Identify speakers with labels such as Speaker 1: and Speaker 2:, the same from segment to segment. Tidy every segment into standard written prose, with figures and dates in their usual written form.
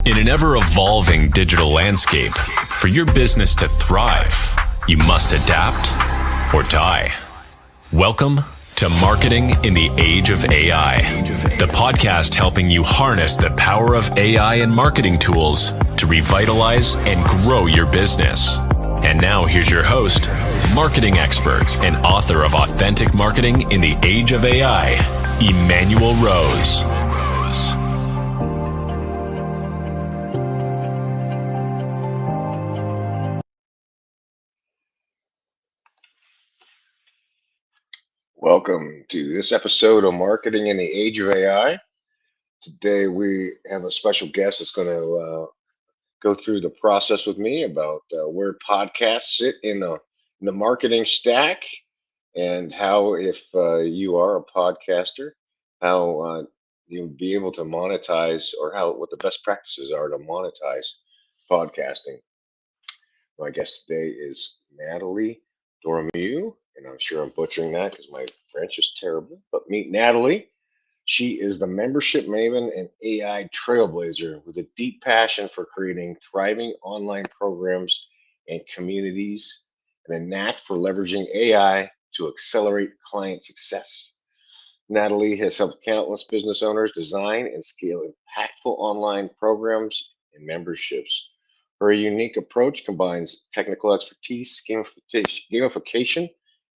Speaker 1: In an ever-evolving digital landscape, for your business to thrive, you must adapt or die. Welcome to Marketing in the Age of AI, the podcast helping you harness the power of AI and marketing tools to revitalize and grow your business. And now here's your host, marketing expert and author of Authentic Marketing in the Age of AI, Emanuel Rose.
Speaker 2: Welcome to this episode of Marketing in the Age of AI. Today we have a special guest that's going to go through the process with me about where podcasts sit in the marketing stack and how, if you are a podcaster, how you'll be able to monetize, or what the best practices are to monetize podcasting. My guest today is Nathalie Doremieux, and I'm sure I'm butchering that because my French is terrible. But meet Nathalie. She is the membership maven and AI trailblazer with a deep passion for creating thriving online programs and communities, and a knack for leveraging AI to accelerate client success. Nathalie has helped countless business owners design and scale impactful online programs and memberships. Her unique approach combines technical expertise, gamification,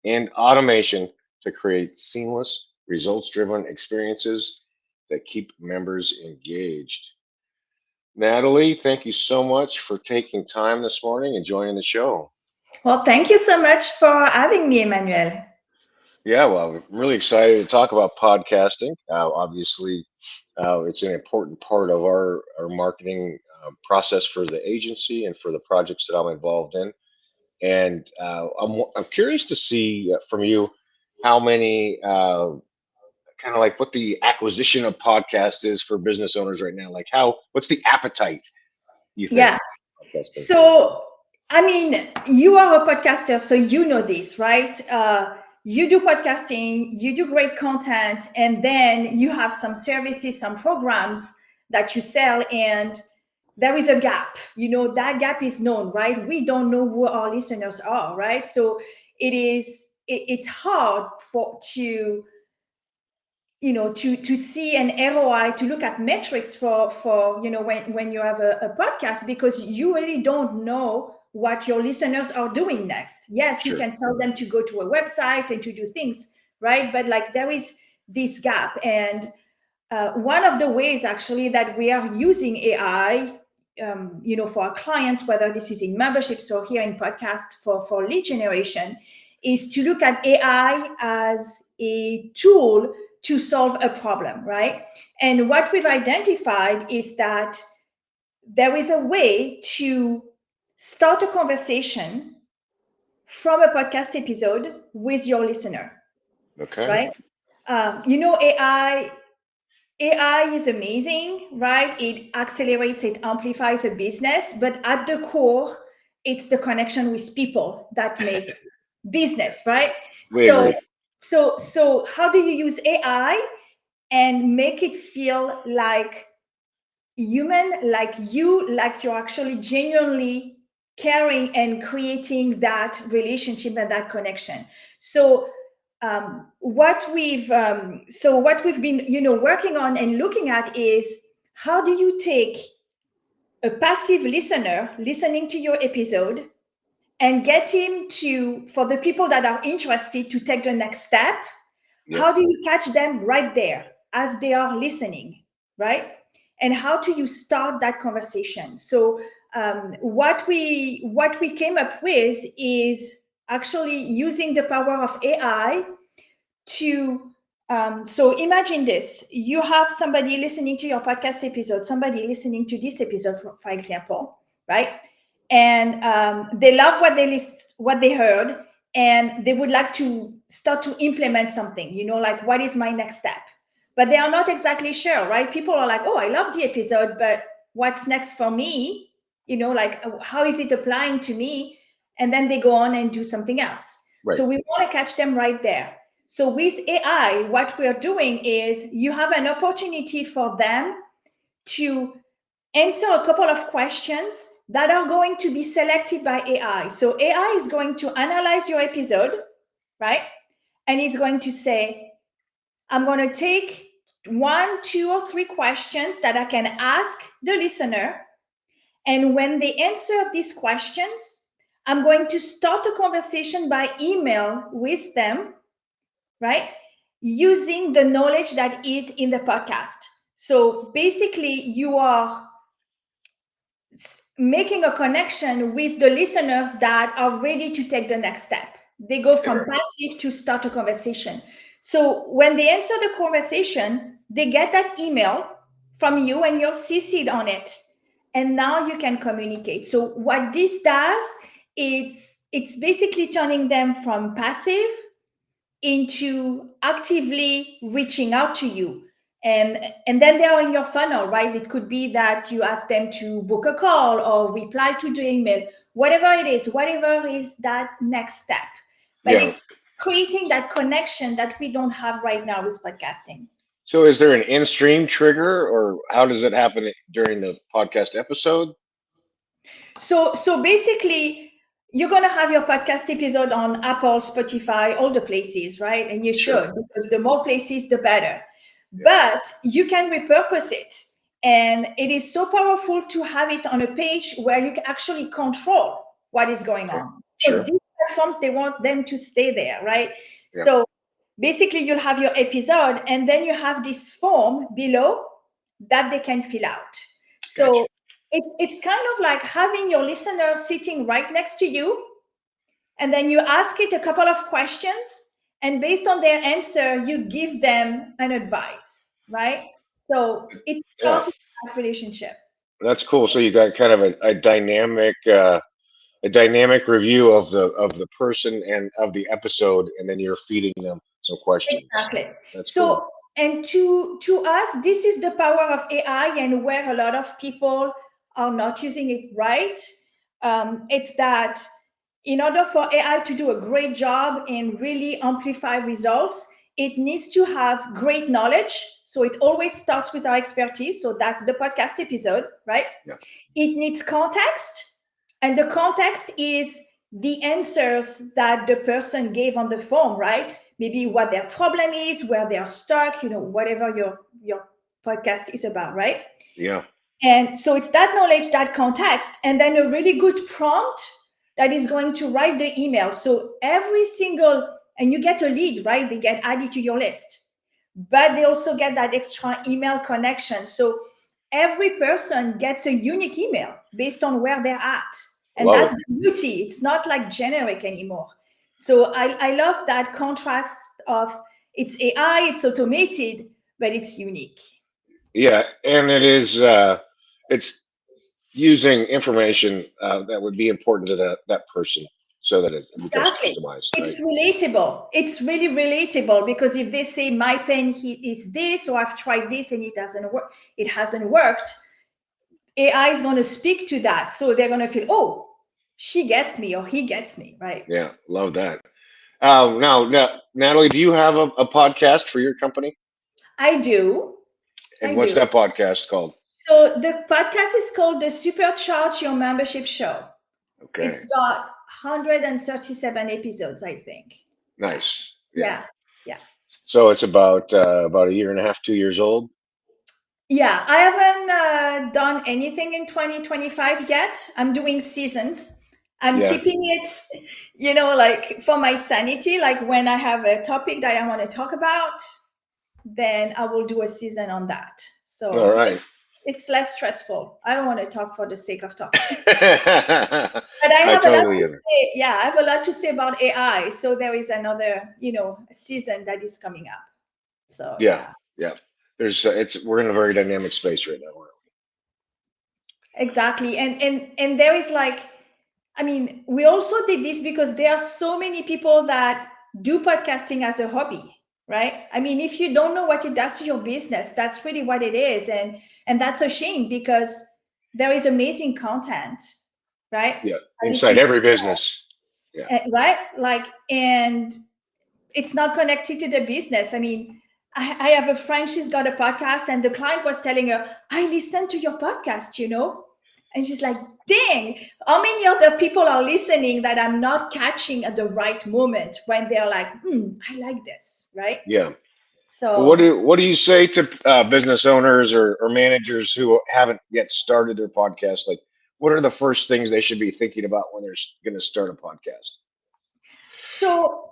Speaker 2: and automation to create seamless, results-driven experiences that keep members engaged. Nathalie, thank you so much for taking time this morning and joining the show.
Speaker 3: Well, thank you so much for having me, Emanuel.
Speaker 2: Yeah, well, I'm really excited to talk about podcasting. Obviously, it's an important part of our marketing process for the agency and for the projects that I'm involved in. And I'm curious to see from you how many kind of like what the acquisition of podcast is for business owners right now. Like what's the appetite, you think?
Speaker 3: Yeah. So, I mean, you are a podcaster, so you know this, right? You do podcasting, you do great content, and then you have some services, some programs that you sell, and there is a gap. You know, that gap is known, right? We don't know who our listeners are, right? So it's hard to see an ROI, to look at metrics for when you have a podcast, because you really don't know what your listeners are doing next. Yes,
Speaker 2: Sure.
Speaker 3: You can tell them to go to a website and to do things, right? But like there is this gap. And one of the ways actually that we are using AI, for our clients, whether this is in memberships or here in podcast for lead generation, is to look at AI as a tool to solve a problem, right? And what we've identified is that there is a way to start a conversation from a podcast episode with your listener.
Speaker 2: Okay.
Speaker 3: Right? AI is amazing, right? It accelerates, it amplifies a business, but at the core, it's the connection with people that make business, right? So how do you use AI and make it feel like human, like you're actually genuinely caring and creating that relationship and that connection? So what we've been working on and looking at is, how do you take a passive listener listening to your episode and get him to, for the people that are interested, to take the next step?
Speaker 2: Yeah.
Speaker 3: How do you catch them right there as they are listening, right? And how do you start that conversation? So what we came up with is actually using the power of AI to so imagine this: you have somebody listening to your podcast episode, somebody listening to this episode, for example, right? And they love what they heard, and they would like to start to implement something, like, what is my next step? But they are not exactly sure, right? People are like, oh, I love the episode, but what's next for me? Like, how is it applying to me? And then they go on and do something else.
Speaker 2: Right.
Speaker 3: So we want to catch them right there. So with AI, what we're doing is, you have an opportunity for them to answer a couple of questions that are going to be selected by AI. So AI is going to analyze your episode, right? And it's going to say, I'm going to take 1, 2, or 3 questions that I can ask the listener. And when they answer these questions, I'm going to start a conversation by email with them, right? Using the knowledge that is in the podcast. So basically, you are making a connection with the listeners that are ready to take the next step. They go from passive to start a conversation. So when they answer the conversation, they get that email from you and you're CC'd on it. And now you can communicate. So what this does, it's basically turning them from passive into actively reaching out to you, and then they are in your funnel, right? It could be that you ask them to book a call or reply to the email, whatever is that next step. But it's creating that connection that we don't have right now with podcasting.
Speaker 2: So is there an in-stream trigger, or how does it happen during the podcast episode?
Speaker 3: So basically, you're going to have your podcast episode on Apple, Spotify, all the places, right? And you should, because the more places, the better. But you can repurpose it. And it is so powerful to have it on a page where you can actually control what is going on. Because these platforms, they want them to stay there, right? So basically, you'll have your episode, and then you have this form below that they can fill out. So it's kind of like having your listener sitting right next to you, and then you ask it a couple of questions, and based on their answer, you give them an advice, right? So it's starting that relationship.
Speaker 2: That's cool. So you got kind of a dynamic review of the person and of the episode, and then you're feeding them some questions.
Speaker 3: Exactly.
Speaker 2: That's
Speaker 3: so
Speaker 2: cool.
Speaker 3: And to us, this is the power of AI, and where a lot of people are not using it right. It's that in order for AI to do a great job and really amplify results, it needs to have great knowledge. So it always starts with our expertise. So that's the podcast episode, right? It needs context, and the context is the answers that the person gave on the form, right? Maybe what their problem is, where they are stuck, whatever your podcast is about, right? And so it's that knowledge, that context, and then a really good prompt that is going to write the email. So and you get a lead, right? They get added to your list, but they also get that extra email connection. So every person gets a unique email based on where they're at. And that's the beauty. It's not like generic anymore. So I love that contrast of it's AI, it's automated, but it's unique.
Speaker 2: Yeah, and it's using information that would be important to that person, so that it becomes customized.
Speaker 3: It's relatable. It's really relatable, because if they say my pen is this, or I've tried this and it hasn't worked, AI is going to speak to that. So they're going to feel, oh, she gets me or he gets me, right?
Speaker 2: Yeah, love that. Now, Nathalie, do you have a podcast for your company?
Speaker 3: I do.
Speaker 2: And what's that podcast called?
Speaker 3: So the podcast is called the Supercharge Your Membership Show.
Speaker 2: Okay.
Speaker 3: It's got 137 episodes, I think.
Speaker 2: Nice.
Speaker 3: Yeah.
Speaker 2: So it's about a year and a half, 2 years old.
Speaker 3: Yeah, I haven't done anything in 2025 yet. I'm doing seasons. I'm keeping it, like for my sanity. Like when I have a topic that I want to talk about, then I will do a season on that. So
Speaker 2: all right.
Speaker 3: It's less stressful. I don't want to talk for the sake of talking. But I have a lot to say. Yeah, I have a lot to say about AI. So there is another, season that is coming up. So
Speaker 2: yeah. There's we're in a very dynamic space right now, aren't
Speaker 3: we? Exactly. And there is we also did this because there are so many people that do podcasting as a hobby, right? If you don't know what it does to your business, that's really what it is. And that's a shame, because there is amazing content, right?
Speaker 2: Yeah, inside every business.
Speaker 3: Yeah. Right? And it's not connected to the business. I have a friend, she's got a podcast, and the client was telling her, I listen to your podcast, And she's like, dang, how many other people are listening that I'm not catching at the right moment when they're like, I like this, right?
Speaker 2: Yeah. Well,
Speaker 3: So,
Speaker 2: what do you say to business owners or managers who haven't yet started their podcast? Like, what are the first things they should be thinking about when they're going to start a podcast?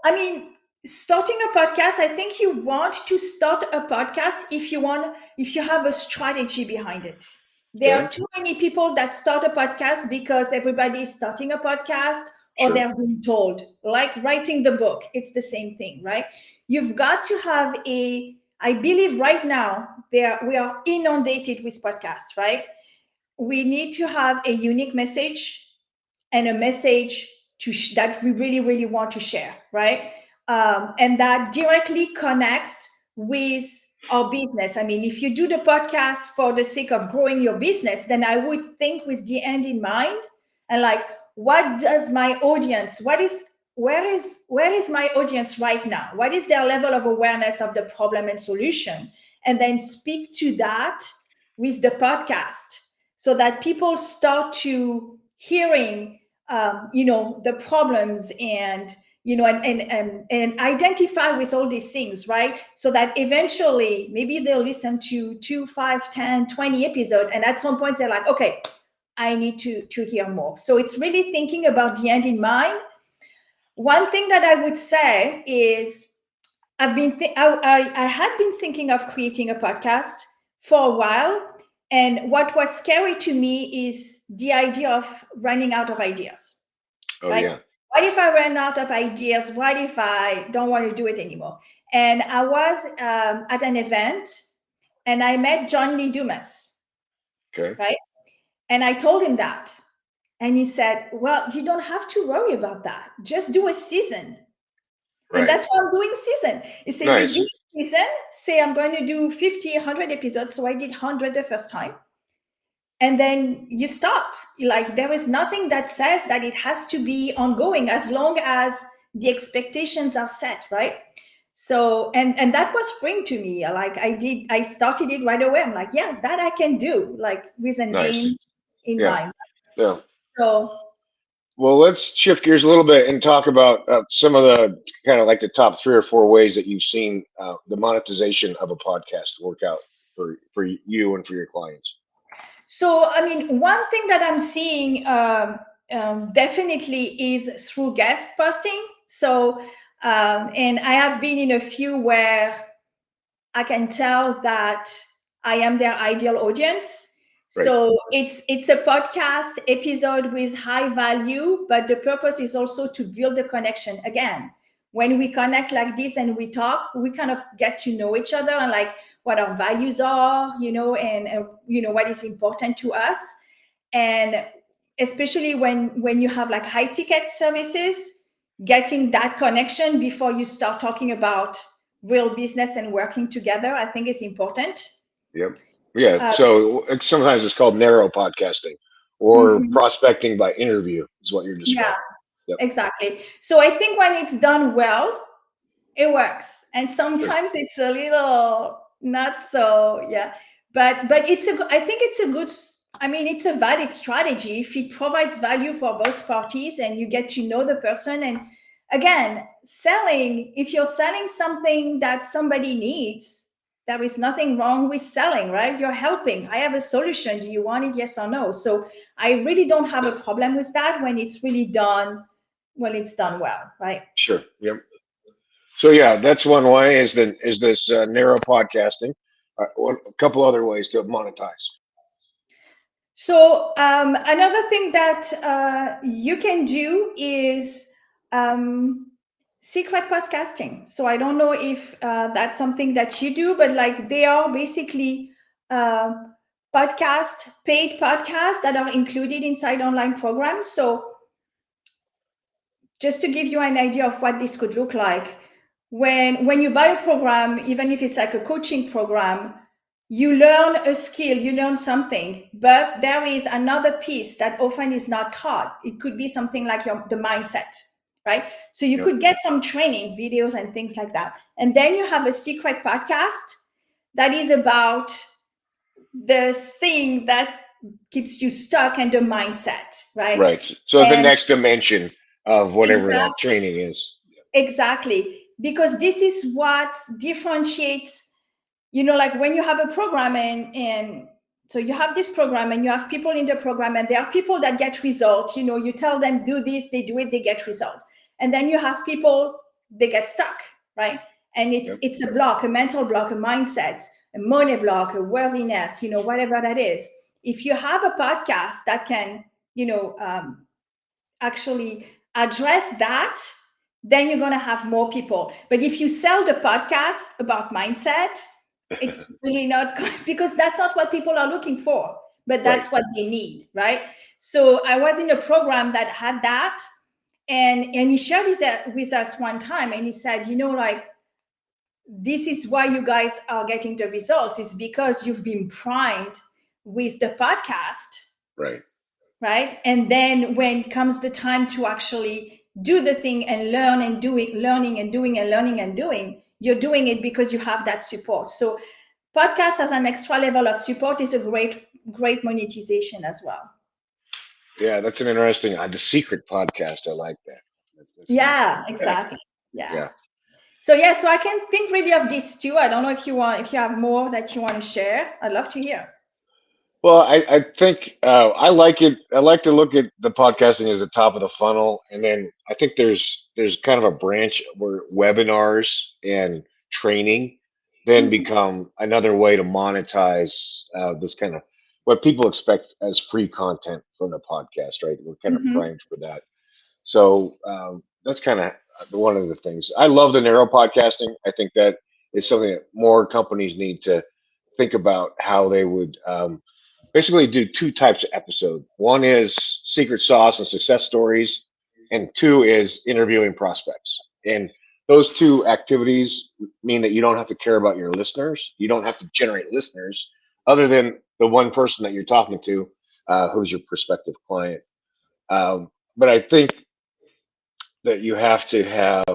Speaker 3: I mean, starting a podcast, I think you want to start a podcast if you have a strategy behind it. There
Speaker 2: Okay.
Speaker 3: are too many people that start a podcast because everybody is starting a podcast or
Speaker 2: Sure.
Speaker 3: they're being told, like writing the book. It's the same thing, right? You've got to have I believe right now we are inundated with podcasts, right? We need to have a unique message and a message that we really, really want to share, right? And that directly connects with our business. I mean, if you do the podcast for the sake of growing your business, then I would think with the end in mind and like, what does my audience, where is my audience right now? What is their level of awareness of the problem and solution? And then speak to that with the podcast so that people start to hearing the problems and and identify with all these things, right? So that eventually maybe they'll listen to 2, 5, 10, 20 episodes, and at some point they're like, okay, I need to hear more. So it's really thinking about the end in mind. One thing that I would say is I had been thinking of creating a podcast for a while, and what was scary to me is the idea of running out of ideas.
Speaker 2: Oh
Speaker 3: Like,
Speaker 2: yeah.
Speaker 3: what if I ran out of ideas? What if I don't want to do it anymore? And I was at an event, and I met John Lee Dumas,
Speaker 2: Okay.
Speaker 3: right? And I told him that, and he said, "Well, you don't have to worry about that. Just do a season." And
Speaker 2: Right.
Speaker 3: that's what I'm doing season. He said, you
Speaker 2: Nice.
Speaker 3: do season, say I'm going to do 50, 100 episodes. So I did 100 the first time. And then you stop. Like there is nothing that says that it has to be ongoing as long as the expectations are set, right? So and that was freeing to me. Like I started it right away. I'm like, yeah, that I can do, like with an
Speaker 2: Nice.
Speaker 3: end in
Speaker 2: Yeah.
Speaker 3: mind.
Speaker 2: Yeah.
Speaker 3: So
Speaker 2: Well, let's shift gears a little bit and talk about some of the kind of like the top 3 or 4 ways that you've seen the monetization of a podcast work out for you and for your clients.
Speaker 3: So, I mean, one thing that I'm seeing definitely is through guest posting. So, and I have been in a few where I can tell that I am their ideal audience.
Speaker 2: Right.
Speaker 3: So it's a podcast episode with high value, but the purpose is also to build a connection. Again, when we connect like this and we talk, we kind of get to know each other and like what our values are, and what is important to us. And especially when you have like high ticket services, getting that connection before you start talking about real business and working together, I think is important.
Speaker 2: Yep. Yeah.
Speaker 3: Uh,
Speaker 2: So sometimes it's called narrow podcasting or
Speaker 3: mhm.
Speaker 2: prospecting by interview is what you're
Speaker 3: Yeah,
Speaker 2: describing. Yep.
Speaker 3: exactly. So I think when it's done well, it works. And
Speaker 2: Sure.
Speaker 3: sometimes it's a little not so, yeah. But I think it's a good, I mean, it's a valid strategy if it provides value for both parties and you get to know the person. And again, if you're selling something that somebody needs, there is nothing wrong with selling, right? You're helping. I have a solution. Do you want it? Yes or no? So I really don't have a problem with that when it's really done, when it's done well, right?
Speaker 2: Sure. Yep. So yeah, that's one way is this narrow podcasting. A couple other ways to monetize.
Speaker 3: So another thing that you can do is secret podcasting. So I don't know if that's something that you do, but like they are basically uh, paid podcasts that are included inside online programs. So just to give you an idea of what this could look like, when you buy a program, even if it's like a coaching program, you learn a skill, you learn something, but there is another piece that often is not taught. It could be something like the mindset, right? So you
Speaker 2: Yep.
Speaker 3: could get some training videos and things like that. And then you have a secret podcast that is about the thing that keeps you stuck and the mindset, right?
Speaker 2: Right. So the
Speaker 3: And
Speaker 2: next dimension of whatever that
Speaker 3: exactly,
Speaker 2: training is.
Speaker 3: exactly, because this is what differentiates, like when you have a program and so you have this program and you have people in the program and there are people that get results, you tell them do this, they do it, they get result. And then you have people, they get stuck, right? And it's
Speaker 2: Yep.
Speaker 3: it's a block, a mental block, a mindset, a money block, a worthiness, whatever that is. If you have a podcast that can, actually address that, then you're going to have more people. But if you sell the podcast about mindset, it's really not good because that's not what people are looking for, but
Speaker 2: Right.
Speaker 3: that's what they need, right? So I was in a program that had that, and he shared this with us one time, and he said, like, this is why you guys are getting the results, is because you've been primed with the podcast,
Speaker 2: Right.
Speaker 3: right? And then when comes the time to actually do the thing and learn and do it, learning and doing and learning and doing, you're doing it because you have that support. So podcast as an extra level of support is a great monetization as well.
Speaker 2: Yeah, that's an interesting. The secret podcast. I like that. That's nice.
Speaker 3: Yeah, exactly. Yeah.
Speaker 2: Yeah.
Speaker 3: So I can think really of these two. I don't know if you have more that you want to share. I'd love to hear.
Speaker 2: Well, I think I like it. I like to look at the podcasting as the top of the funnel, and then I think there's kind of a branch where webinars and training then
Speaker 3: Mhm.
Speaker 2: become another way to monetize this kind of what people expect as free content from the podcast. Right? We're kind of
Speaker 3: Mhm.
Speaker 2: primed for that. So that's kind of one of the things. I love the narrow podcasting. I think that is something that more companies need to think about how they would basically do two types of episode. One is secret sauce and success stories, and two is interviewing prospects. And those two activities mean that you don't have to care about your listeners. You don't have to generate listeners other than the one person that you're talking to, who's your prospective client. But I think that you have to have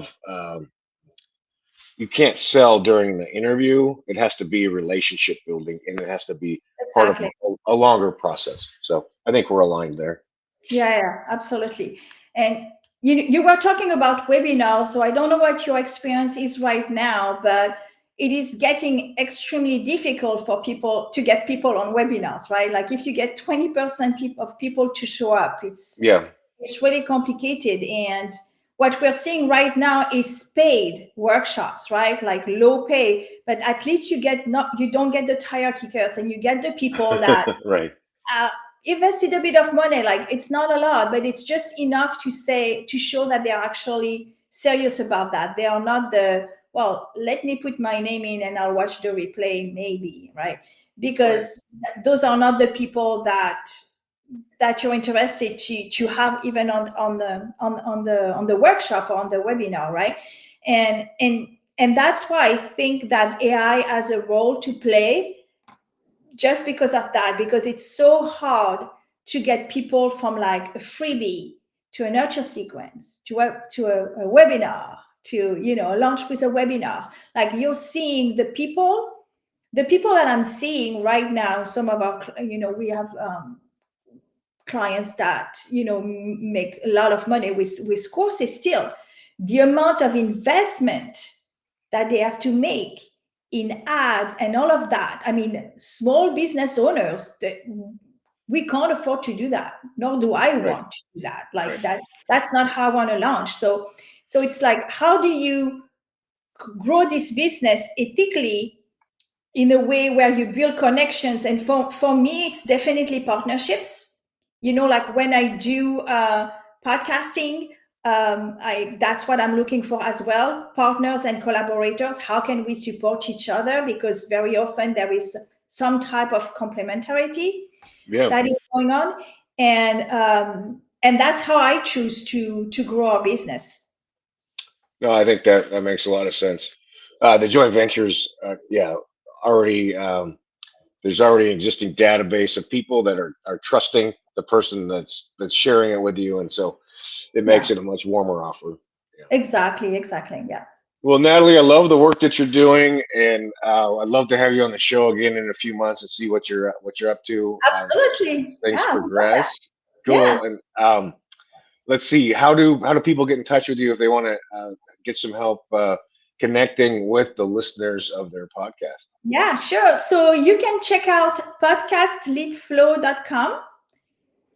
Speaker 2: you can't sell during the interview. It has to be relationship building, and it has to be part of
Speaker 3: Exactly.
Speaker 2: a longer process. So I think we're aligned there.
Speaker 3: Yeah, absolutely. And you were talking about webinars, so I don't know what your experience is right now, but it is getting extremely difficult for people to get people on webinars, right? Like if you get 20% of people to show up,
Speaker 2: Yeah.
Speaker 3: it's really complicated. And what we're seeing right now is paid workshops, right? Like low pay, but at least you don't get the tire kickers, and you get the people that
Speaker 2: Right.
Speaker 3: uh, invested a bit of money. Like it's not a lot, but it's just enough to show that they're actually serious about that. They are not let me put my name in and I'll watch the replay maybe, right?
Speaker 2: Right.
Speaker 3: Because those are not the people that you're interested to have even on the workshop or on the webinar, right? And that's why I think that AI has a role to play, just because of that, because it's so hard to get people from like a freebie to a nurture sequence to a webinar to a launch with a webinar. Like you're seeing the people that I'm seeing right now. Some of our we have clients that make a lot of money with courses. Still, the amount of investment that they have to make in ads and all of that, I mean, small business owners, we can't afford to do that, nor do I
Speaker 2: Right.
Speaker 3: want to do that. Like
Speaker 2: Right.
Speaker 3: that's not how I want to launch. So it's like, how do you grow this business ethically in a way where you build connections? And for me, it's definitely partnerships. Like when I do podcasting, that's what I'm looking for as well: partners and collaborators. How can we support each other? Because very often there is some type of complementarity
Speaker 2: Yeah.
Speaker 3: that is going on. And that's how I choose to grow our business.
Speaker 2: No, I think that makes a lot of sense. The joint ventures, yeah, already there's already an existing database of people that are trusting the person that's sharing it with you, and so it makes it a much warmer offer. Yeah.
Speaker 3: Exactly. Yeah.
Speaker 2: Well, Natalie, I love the work that you're doing, and I'd love to have you on the show again in a few months and see what you're up to.
Speaker 3: Absolutely.
Speaker 2: Things
Speaker 3: Yeah,
Speaker 2: progress.
Speaker 3: yes.
Speaker 2: Cool. And let's see, how do people get in touch with you if they want to get some help connecting with the listeners of their podcast?
Speaker 3: Yeah, sure. So you can check out podcastleadflow.com.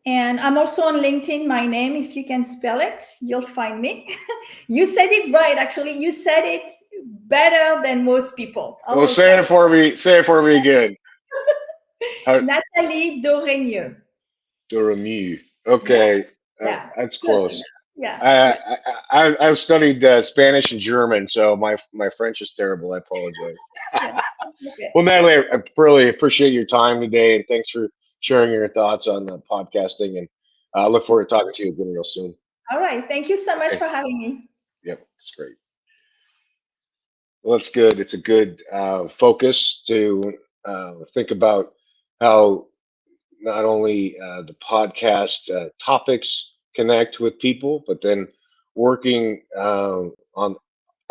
Speaker 3: And I'm also on LinkedIn. My name, if you can spell it, you'll find me. You said it right, actually. You said it better than most people.
Speaker 2: Well, say it for me. Say it for me again.
Speaker 3: Nathalie Doremieux.
Speaker 2: Doremieux. Okay.
Speaker 3: Yeah.
Speaker 2: That's close.
Speaker 3: Yeah.
Speaker 2: I've studied Spanish and German, so my French is terrible. I apologize.
Speaker 3: Yeah. Okay.
Speaker 2: Well, Natalie, I really appreciate your time today, and thanks for sharing your thoughts on podcasting. And I look forward to talking to you again real soon.
Speaker 3: All right. Thank you so much for having me.
Speaker 2: Yep, it's great. Well, that's good. It's a good focus to think about how not only the podcast topics connect with people, but then working on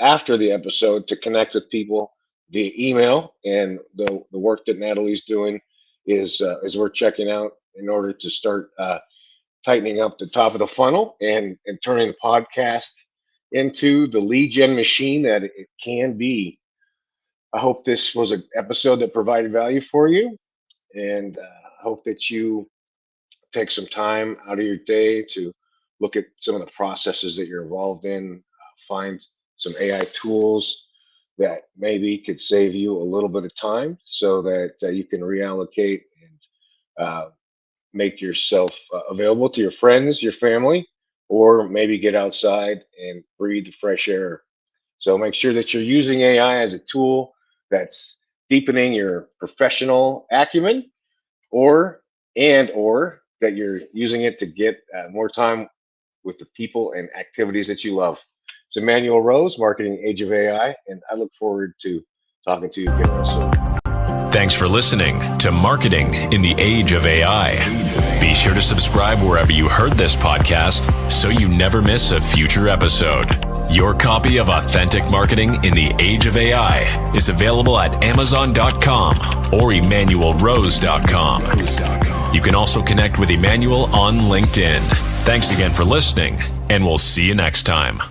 Speaker 2: after the episode to connect with people via email. And the work that Natalie's doing is worth checking out in order to start tightening up the top of the funnel and turning the podcast into the lead gen machine that it can be. I hope this was an episode that provided value for you, and hope that you take some time out of your day to look at some of the processes that you're involved in, find some AI tools that maybe could save you a little bit of time so that you can reallocate and make yourself available to your friends, your family, or maybe get outside and breathe the fresh air. So make sure that you're using AI as a tool that's deepening your professional acumen, or that you're using it to get more time with the people and activities that you love. It's Emanuel Rose, Marketing Age of AI, and I look forward to talking to you again real soon.
Speaker 1: Thanks for listening to Marketing in the Age of AI. Be sure to subscribe wherever you heard this podcast so you never miss a future episode. Your copy of Authentic Marketing in the Age of AI is available at Amazon.com or EmanuelRose.com. You can also connect with Emanuel on LinkedIn. Thanks again for listening, and we'll see you next time.